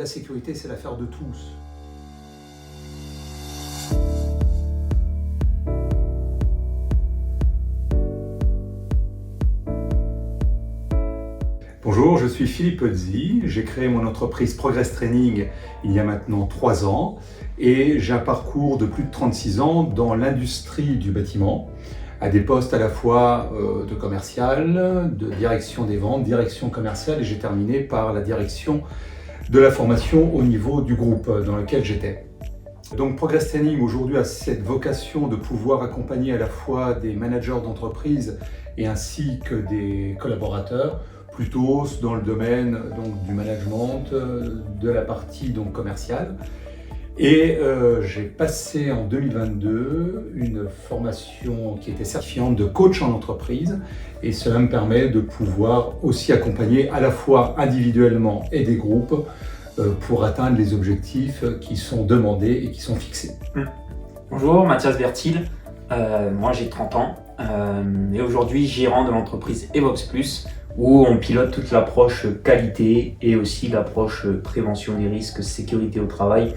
La sécurité, c'est l'affaire de tous. Bonjour, je suis Philippe Pozzi. J'ai créé mon entreprise Progress Training il y a maintenant 3 ans et j'ai un parcours de plus de 36 ans dans l'industrie du bâtiment, à des postes à la fois de commercial, de direction des ventes, direction commerciale, et j'ai terminé par la direction de la formation au niveau du groupe dans lequel j'étais. Donc Progress Training aujourd'hui a cette vocation de pouvoir accompagner à la fois des managers d'entreprise et ainsi que des collaborateurs, plutôt dans le domaine donc, du management, de la partie donc, commerciale. Et j'ai passé en 2022 une formation qui était certifiante de coach en entreprise, et cela me permet de pouvoir aussi accompagner à la fois individuellement et des groupes pour atteindre les objectifs qui sont demandés et qui sont fixés. Bonjour, Mathias Bertil, moi j'ai 30 ans et aujourd'hui gérant de l'entreprise Evox Plus, où on pilote toute l'approche qualité et aussi l'approche prévention des risques, sécurité au travail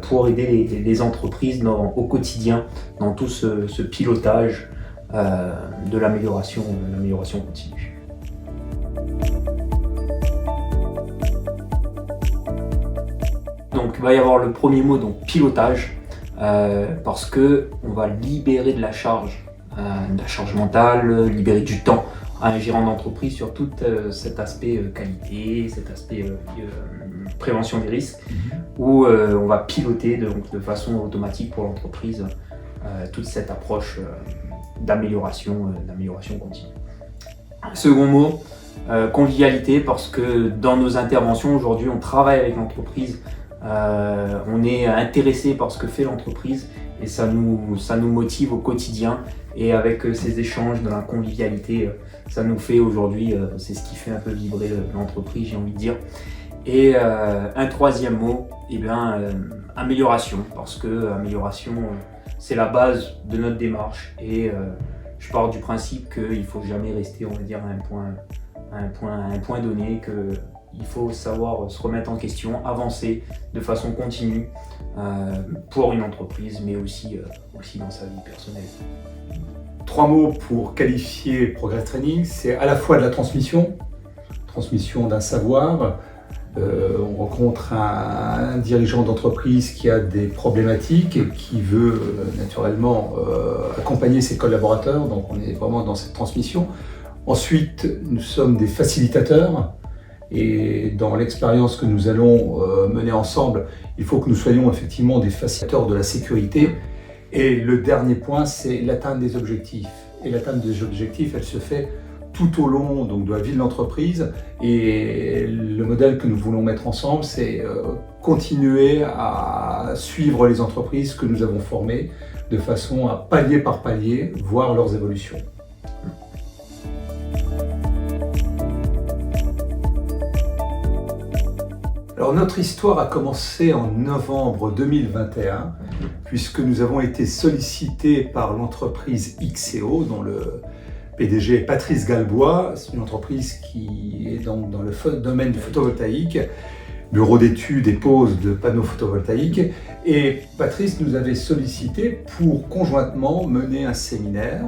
pour aider les entreprises au quotidien dans tout ce pilotage de l'amélioration continue. Donc il va y avoir le premier mot, donc pilotage, parce que on va libérer de la charge mentale, libérer du temps à un gérant d'entreprise sur tout cet aspect qualité, cet aspect prévention des risques, où on va piloter de façon automatique pour l'entreprise toute cette approche d'amélioration continue. Second mot, convivialité, parce que dans nos interventions aujourd'hui, on travaille avec l'entreprise, on est intéressé par ce que fait l'entreprise et ça nous motive au quotidien. Et avec ces échanges de la convivialité, ça nous fait aujourd'hui, c'est ce qui fait un peu vibrer l'entreprise, j'ai envie de dire. Et un troisième mot, amélioration, parce que amélioration, c'est la base de notre démarche. Et je pars du principe qu'il ne faut jamais rester, on va dire, à un point donné, qu'il faut savoir se remettre en question, avancer de façon continue pour une entreprise, mais aussi dans sa vie personnelle. 3 mots pour qualifier Progress Training, c'est à la fois de la transmission d'un savoir. On rencontre un dirigeant d'entreprise qui a des problématiques et qui veut naturellement accompagner ses collaborateurs, donc on est vraiment dans cette transmission. Ensuite, nous sommes des facilitateurs, et dans l'expérience que nous allons mener ensemble, il faut que nous soyons effectivement des facilitateurs de la sécurité. Et le dernier point, c'est l'atteinte des objectifs. Et l'atteinte des objectifs, elle se fait tout au long donc, de la vie de l'entreprise. Et le modèle que nous voulons mettre ensemble, c'est continuer à suivre les entreprises que nous avons formées de façon à palier par palier voir leurs évolutions. Alors notre histoire a commencé en novembre 2021, puisque nous avons été sollicités par l'entreprise XCO, dont le PDG est Patrice Galbois. C'est une entreprise qui est dans le domaine du photovoltaïque, bureau d'études et pose de panneaux photovoltaïques. Et Patrice nous avait sollicité pour conjointement mener un séminaire.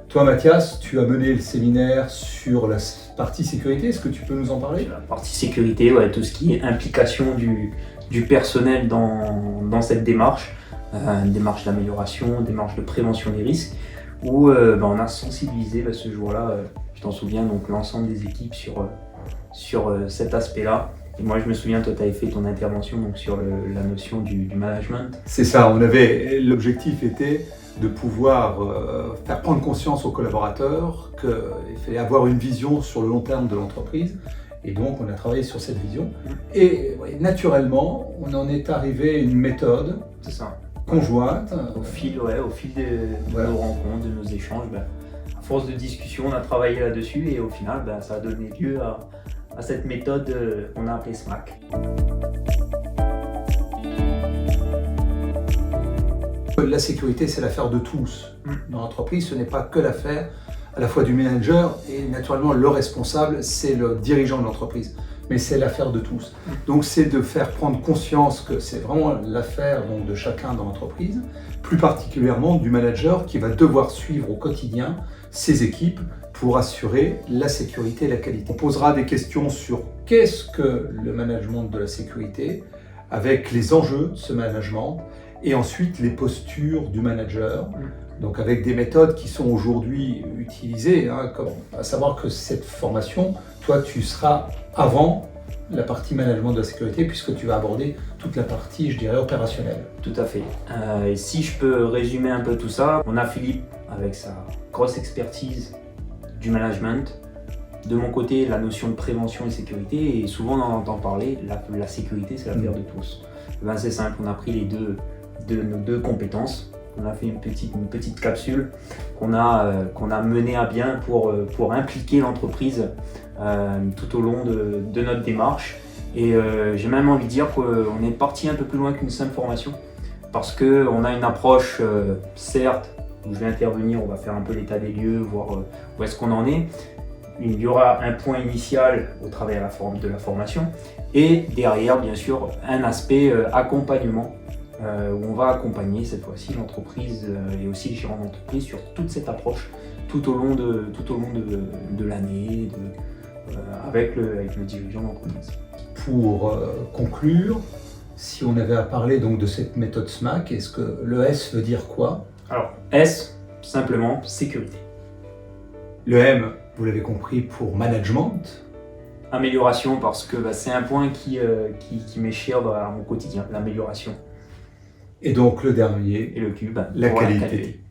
Toi, Mathias, tu as mené le séminaire sur la partie sécurité. Est-ce que tu peux nous en parler ? La partie sécurité, ouais, tout ce qui est implication du personnel dans cette démarche, une démarche d'amélioration, une démarche de prévention des risques, où on a sensibilisé ce jour-là, je t'en souviens, donc l'ensemble des équipes sur cet aspect-là. Et moi, je me souviens, toi, tu avais fait ton intervention donc, sur la notion du management. C'est ça, l'objectif était de pouvoir faire prendre conscience aux collaborateurs qu'il fallait avoir une vision sur le long terme de l'entreprise. Et donc, on a travaillé sur cette vision. Et naturellement, on en est arrivé à une méthode conjointe. Au fil de nos rencontres, de nos échanges, à force de discussion, on a travaillé là-dessus et au final, ça a donné lieu à cette méthode qu'on a appelée SMAC. La sécurité, c'est l'affaire de tous. Dans l'entreprise, ce n'est pas que l'affaire à la fois du manager et naturellement le responsable, c'est le dirigeant de l'entreprise. mais c'est l'affaire de tous. Donc c'est de faire prendre conscience que c'est vraiment l'affaire donc, de chacun dans l'entreprise, plus particulièrement du manager qui va devoir suivre au quotidien ses équipes pour assurer la sécurité et la qualité. On posera des questions sur qu'est-ce que le management de la sécurité, avec les enjeux de ce management, et ensuite les postures du manager, donc avec des méthodes qui sont aujourd'hui utilisées, comme, à savoir que cette formation, toi tu seras avant la partie management de la sécurité puisque tu vas aborder toute la partie, je dirais, opérationnelle. Tout à fait. Et si je peux résumer un peu tout ça, on a Philippe avec sa grosse expertise du management. De mon côté, la notion de prévention et sécurité, et souvent on en entend parler, la sécurité c'est l'affaire de tous. Ben, c'est simple, on a pris nos deux compétences, on a fait une petite capsule qu'on a menée à bien pour impliquer l'entreprise tout au long de notre démarche. Et j'ai même envie de dire qu'on est parti un peu plus loin qu'une simple formation, parce qu'on a une approche, certes, où je vais intervenir, on va faire un peu l'état des lieux, voir où est-ce qu'on en est. Il y aura un point initial au travers de la formation et derrière, bien sûr, un aspect accompagnement où on va accompagner cette fois-ci l'entreprise et aussi les gérants d'entreprise sur toute cette approche tout au long de l'année avec le dirigeant d'entreprise. Pour conclure, si on avait à parler donc de cette méthode SMAC, est-ce que le S veut dire quoi? Alors, S, simplement, sécurité. Le M, vous l'avez compris, pour management. Amélioration, parce que c'est un point qui m'est cher dans mon quotidien, l'amélioration. Et donc le dernier, Et le Q, la qualité.